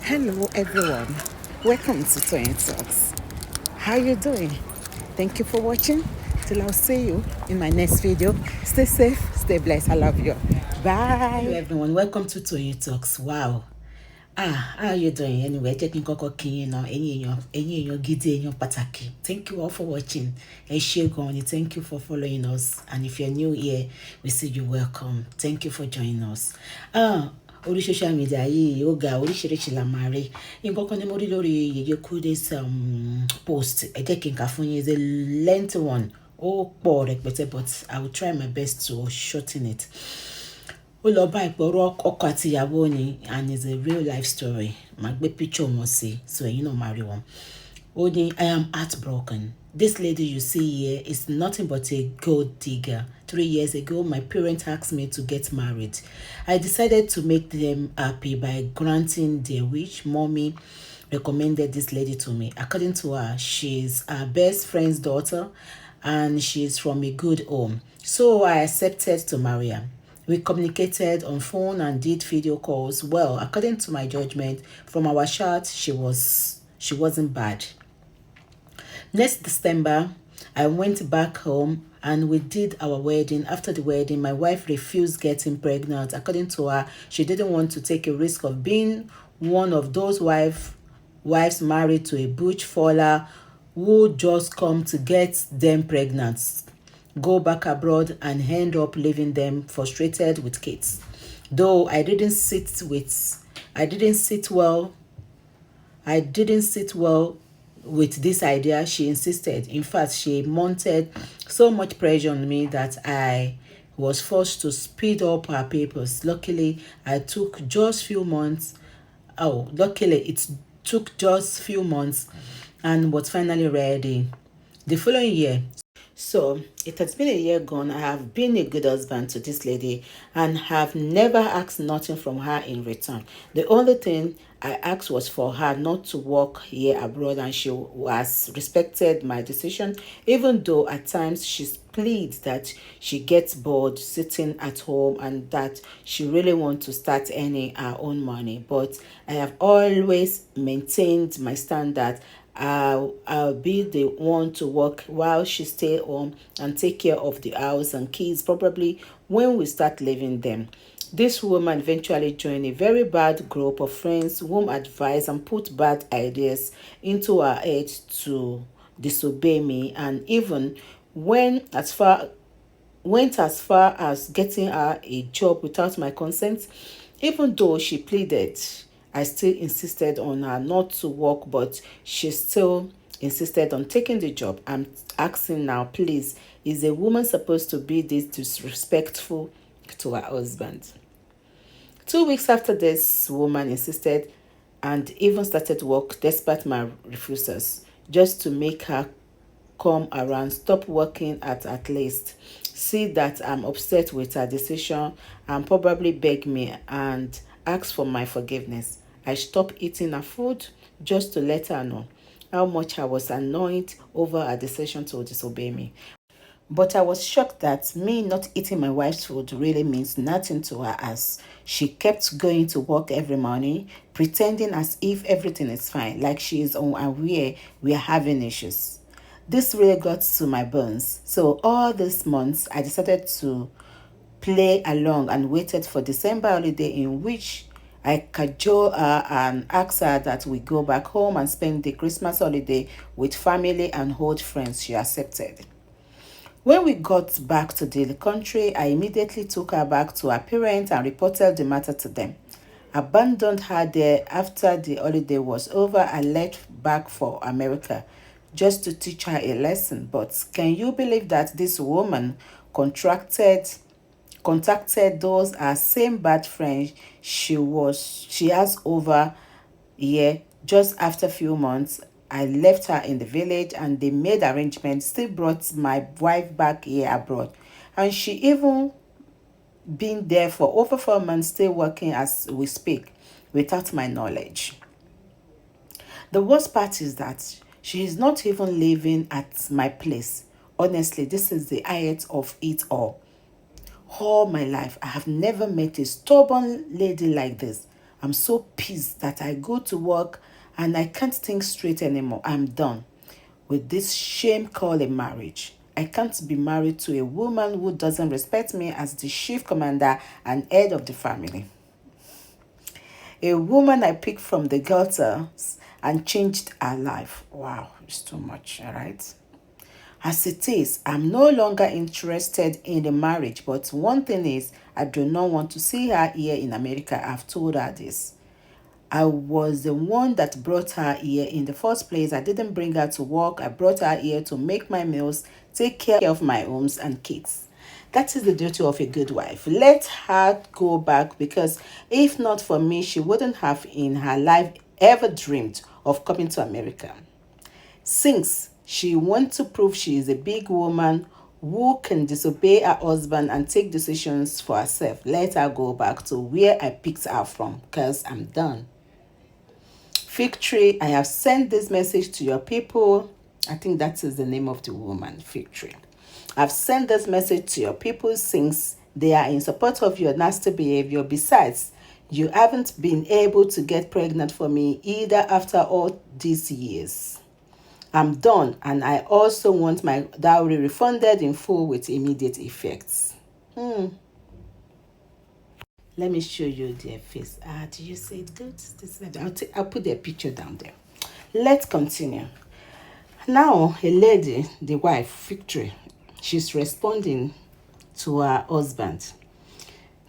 Hello everyone, welcome to Toyeen Talks. How you doing? Thank you for watching. Till I'll see you in my next video. Stay safe, stay blessed. I love you. Bye. Hello everyone, welcome to Toyeen Talks. Wow. How are you doing? Anyway, jẹ́ kí n kọ́kọ́ kí yín náà, ẹ̀yin èèyàn gidi, èèyàn pàtàkì. Thank you all for watching. Ẹ ṣé gan ni, thank you for following us. And if you're new here, we say you welcome. Thank you for joining us. Orí social media yìí ó ga oríṣiríṣi la máa rí. Nǹkan kan ni mo rí lórí Yèyé Kúdé's post. Ẹ jẹ́ kí n kà fún yín. It's a lengthy one. Ó pọ̀ rẹpẹtẹ, but I will try my best to shorten it. Ó lọ bá ìpọ̀rọ̀ ọkọ àti ìyàwó ni, and it's a real life story. Màá gbé picture wọn sí, so ẹ̀yin náà máa rí wọn. Ó ní, I am heartbroken. This lady you see here is nothing but a gold digger. 3 years ago, my parents asked me to get married. I decided to make them happy by granting their wish. Mommy recommended this lady to me. According to her, she's her best friend's daughter and she's from a good home. So I accepted to marry her. We communicated on phone and did video calls. Well, according to my judgment, from our chat, she wasn't bad. Next December, I went back home and we did our wedding. After the wedding, my wife refused getting pregnant. According to her, she didn't want to take a risk of being one of those wives married to a butch faller who just come to get them pregnant, go back abroad and end up leaving them frustrated with kids. Though I didn't sit well with this idea. She insisted. In fact, she mounted so much pressure on me that I was forced to speed up her papers. Luckily, it took just few months and was finally ready the following year. So it has been a year gone. I have been a good husband to this lady and have never asked nothing from her in return. The only thing I asked was for her not to work here abroad, and she has respected my decision, even though at times she pleads that she gets bored sitting at home and that she really wants to start earning her own money. But I have always maintained my standard. I'll be the one to work while she stay home and take care of the house and kids, probably when we start leaving them. This woman eventually joined a very bad group of friends whom advised and put bad ideas into her head to disobey me, and even went as far as getting her a job without my consent. Even though she pleaded, I still insisted on her not to work, but she still insisted on taking the job. I'm asking now, please, is a woman supposed to be this disrespectful to her husband? 2 weeks after this woman insisted and even started work despite my refusals, just to make her come around, stop working at least, see that I'm upset with her decision, and probably beg me and ask for my forgiveness. I stopped eating her food just to let her know how much I was annoyed over her decision to disobey me. But I was shocked that me not eating my wife's food really means nothing to her, as she kept going to work every morning, pretending as if everything is fine, like she is unaware we are having issues. This really got to my bones. So all these months, I decided to play along and waited for December holiday, in which I cajole her and asked her that we go back home and spend the Christmas holiday with family and old friends. She accepted. When we got back to the country, I immediately took her back to her parents and reported the matter to them. Abandoned her there. After the holiday was over, I left back for America just to teach her a lesson. But can you believe that this woman contacted those her same bad friends she has over here? Just after a few months, I left her in the village and they made arrangements, still brought my wife back here abroad. And she even been there for over 4 months, still working as we speak, without my knowledge. The worst part is that she is not even living at my place. Honestly, this is the height of it all. All my life, I have never met a stubborn lady like this. I'm so pissed that I go to work and I can't think straight anymore. I'm done with this shame called a marriage. I can't be married to a woman who doesn't respect me as the chief commander and head of the family. A woman I picked from the gutters and changed her life. Wow, it's too much, all right? As it is, I'm no longer interested in the marriage, but one thing is, I do not want to see her here in America. I've told her this. I was the one that brought her here in the first place. I didn't bring her to work. I brought her here to make my meals, take care of my homes and kids. That is the duty of a good wife. Let her go back, because if not for me, she wouldn't have in her life ever dreamed of coming to America. Since she wants to prove she is a big woman who can disobey her husband and take decisions for herself, let her go back to where I picked her from, because I'm done. Fig Tree, I have sent this message to your people. I think that is the name of the woman, Fig Tree. I've sent this message to your people since they are in support of your nasty behavior. Besides, you haven't been able to get pregnant for me either after all these years. I'm done, and I also want my dowry refunded in full with immediate effects. Let me show you their face. Do you see it good? I'll put their picture down there. Let's continue. Now, a lady, the wife, Victory, she's responding to her husband.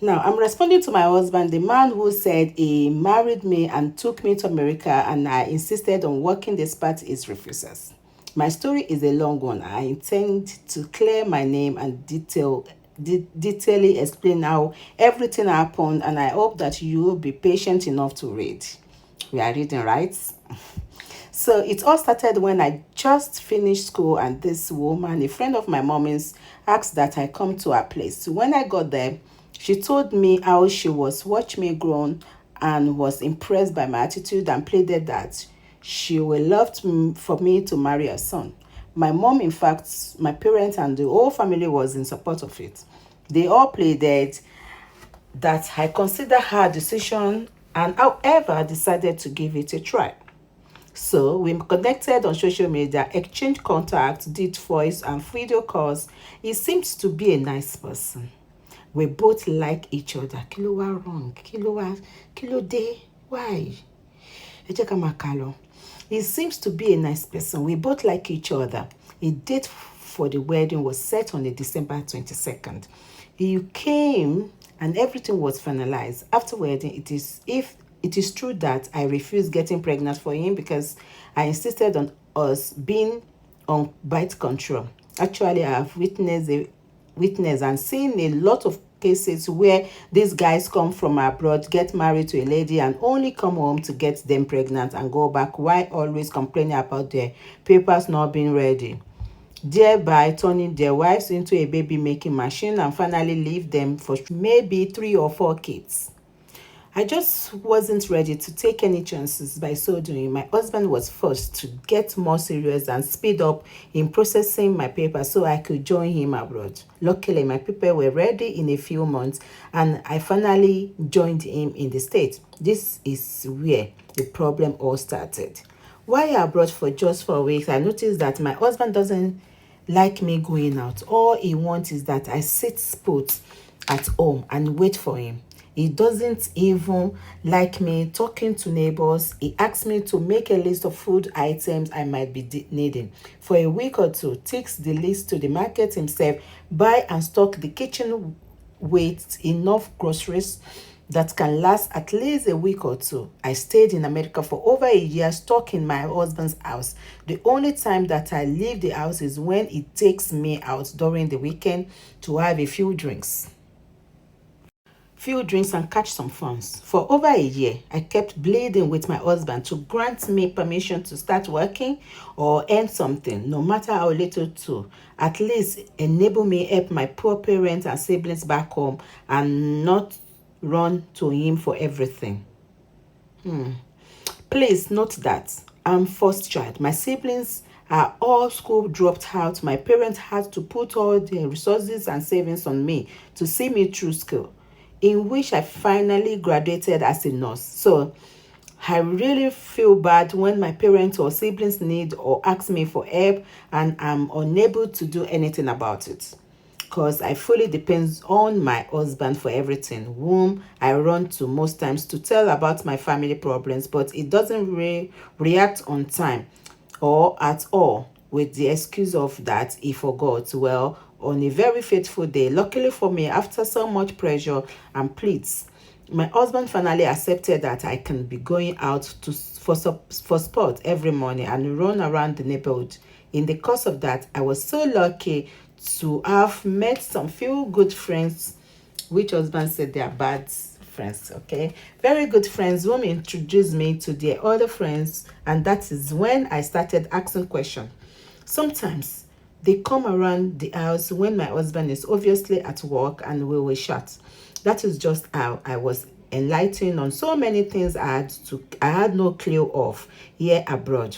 Now, I'm responding to my husband, the man who said he married me and took me to America, and I insisted on working despite his refusals. My story is a long one. I intend to clear my name and detailedly explain how everything happened, and I hope that you will be patient enough to read. We are reading, right? So it all started when I just finished school, and this woman, a friend of my mommy's, asked that I come to her place. So when I got there, she told me how she was watching me grow and was impressed by my attitude and pleaded that she would love for me to marry her son. My mom, in fact, my parents and the whole family was in support of it. They all pleaded that I consider her decision, and however decided to give it a try. So we connected on social media, exchanged contacts, did voice and video calls. He seems to be a nice person. We both like each other. Kí ló wá wrong? Kí ló dé? Why? Ẹ jẹ́ ká máa kà lọ. He seems to be a nice person. We both like each other. A date for the wedding was set on the December 22nd. He came and everything was finalized. After wedding, it is true that I refused getting pregnant for him because I insisted on us being on birth control. Actually, I have witnessed and seen a lot of cases where these guys come from abroad, get married to a lady, and only come home to get them pregnant and go back while always complaining about their papers not being ready, thereby turning their wives into a baby making machine and finally leave them for maybe 3 or 4 kids. I just wasn't ready to take any chances. By so doing, my husband was forced to get more serious and speed up in processing my papers so I could join him abroad. Luckily, my papers were ready in a few months and I finally joined him in the States. This is where the problem all started. While abroad for just 4 weeks, I noticed that my husband doesn't like me going out. All he wants is that I sit put at home and wait for him. He doesn't even like me talking to neighbors. He asks me to make a list of food items I might be needing for a week or two, takes the list to the market himself, buy and stock the kitchen with enough groceries that can last at least a week or two. I stayed in America for over a year, stuck in my husband's house. The only time that I leave the house is when he takes me out during the weekend to have a few drinks and catch some funds. For over a year, I kept bleeding with my husband to grant me permission to start working or earn something, no matter how little, to at least enable me help my poor parents and siblings back home and not run to him for everything. Please note that I'm first child. My siblings are all school dropped out. My parents had to put all their resources and savings on me to see me through school. in which I finally graduated as a nurse. So I really feel bad when my parents or siblings need or ask me for help and I'm unable to do anything about it. Because I fully depends on my husband for everything, whom I run to most times to tell about my family problems, but it doesn't react on time or at all, with the excuse of that he forgot. Well, on a very fateful day, luckily for me, after so much pressure and pleas, my husband finally accepted that I can be going out for sport every morning and run around the neighborhood. In the course of that, I was so lucky to have met some few good friends, which husband said they are bad friends, okay? Very good friends whom introduced me to their other friends, and that is when I started asking questions. Sometimes they come around the house when my husband is obviously at work and we will chat. That is just how I was enlightened on so many things I had no clue of here abroad.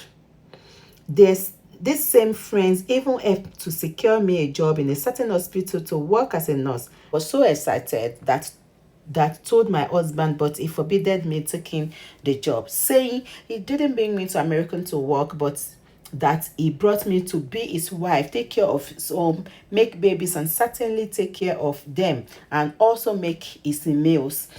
There's these same friends even helped to secure me a job in a certain hospital to work as a nurse. I was so excited that told my husband, but he forbidden me taking the job, saying he didn't bring me to America to work, but that he brought me to be his wife, take care of his home, make babies, and certainly take care of them, and also make his meals,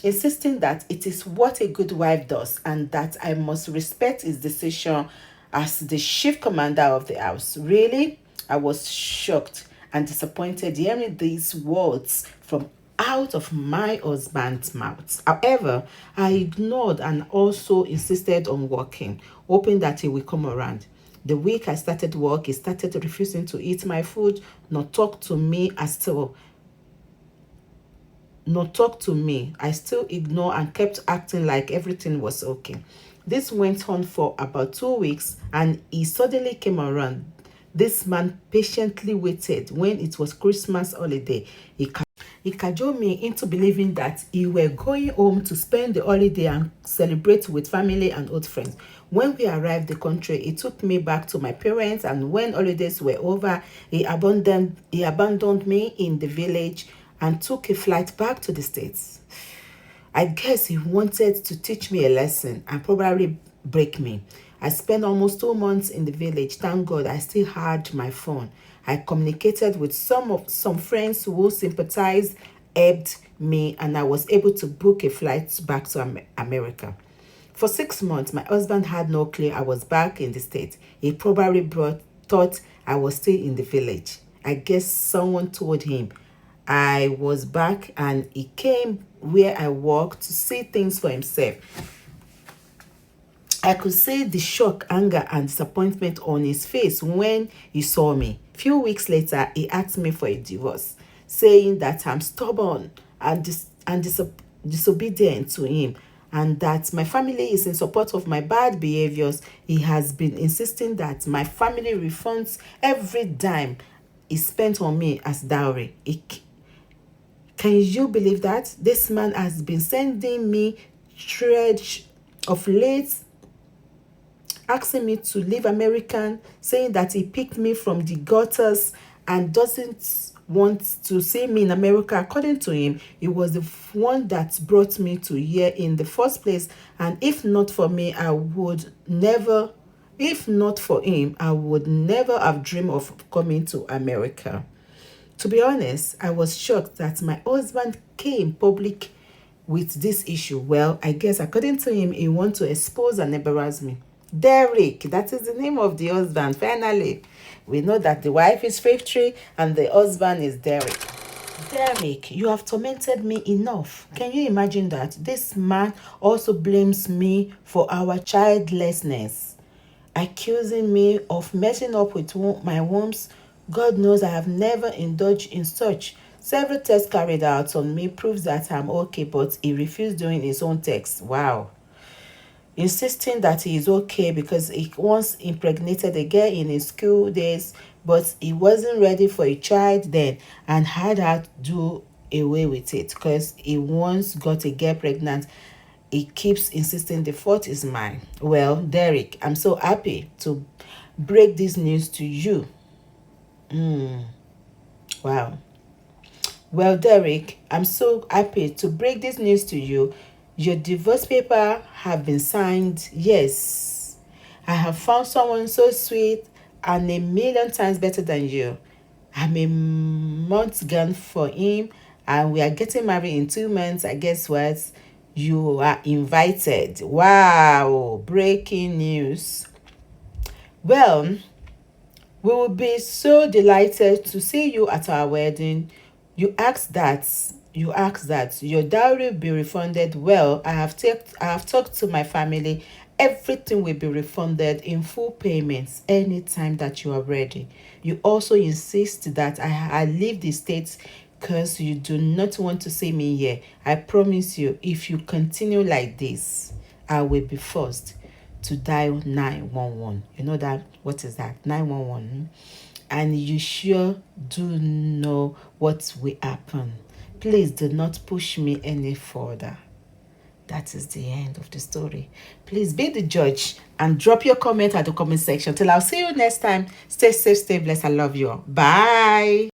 insisting that it is what a good wife does and that I must respect his decision as the chief commander of the house. Really? I was shocked and disappointed hearing these words from out of my husband's mouth. However, I ignored and also insisted on working, hoping that he will come around. The week I started work, he started refusing to eat my food, not talk to me as still no talk to me. I still ignore and kept acting like everything was okay. This went on for about 2 weeks and he suddenly came around. This man patiently waited when it was Christmas holiday. He cajoled me into believing that he were going home to spend the holiday and celebrate with family and old friends. When we arrived the country, he took me back to my parents, and when holidays were over, he abandoned me in the village and took a flight back to the States. I guess he wanted to teach me a lesson and probably break me. I spent almost 2 months in the village. Thank God I still had my phone. I communicated with some friends who sympathized, helped me, and I was able to book a flight back to America. For 6 months, my husband had no clue I was back in the States. He probably thought I was still in the village. I guess someone told him I was back and he came where I work to see things for himself. I could see the shock, anger, and disappointment on his face when he saw me. Few weeks later, he asked me for a divorce, saying that I'm stubborn and disobedient to him, and that my family is in support of my bad behaviors. He has been insisting that my family refunds every dime he spent on me as dowry. Can you believe that? This man has been sending me threads of late, asking me to leave American, saying that he picked me from the gutters and doesn't want to see me in America. According to him, he was the one that brought me to here in the first place, and if not for me, if not for him, I would never have dreamed of coming to America. To be honest, I was shocked that my husband came public with this issue. Well, I guess according to him, he wants to expose and embarrass me. Derek, that is the name of the husband. Finally, we know that the wife is Victory and the husband is Derek. Derek, you have tormented me enough. Can you imagine that? This man also blames me for our childlessness, accusing me of messing up with my wombs. God knows I have never indulged in such. Several tests carried out on me proves that I'm okay, but he refused doing his own tests. Wow. Insisting that he is okay because he once impregnated a girl in his school days, but he wasn't ready for a child then and had her do away with it because he once got a girl pregnant. He keeps insisting the fault is mine. Well, Derek, I'm so happy to break this news to you. Wow. Well, Derek, I'm so happy to break this news to you. Your divorce paper have been signed. Yes, I have found someone so sweet and a million times better than you. I'm a month gone for him, and we are getting married in 2 months. I guess what? You are invited. Wow, breaking news. Well, we will be so delighted to see you at our wedding. You asked that your dowry be refunded. Well, I have talked to my family. Everything will be refunded in full payments anytime that you are ready. You also insist that I leave the states because you do not want to see me here. I promise you, if you continue like this, I will be forced to dial 911. You know that? What is that? 911. And you sure do know what will happen. Please do not push me any further. That is the end of the story. Please be the judge and drop your comment at the comment section. Till I'll see you next time. Stay safe, stay blessed. I love you all. Bye.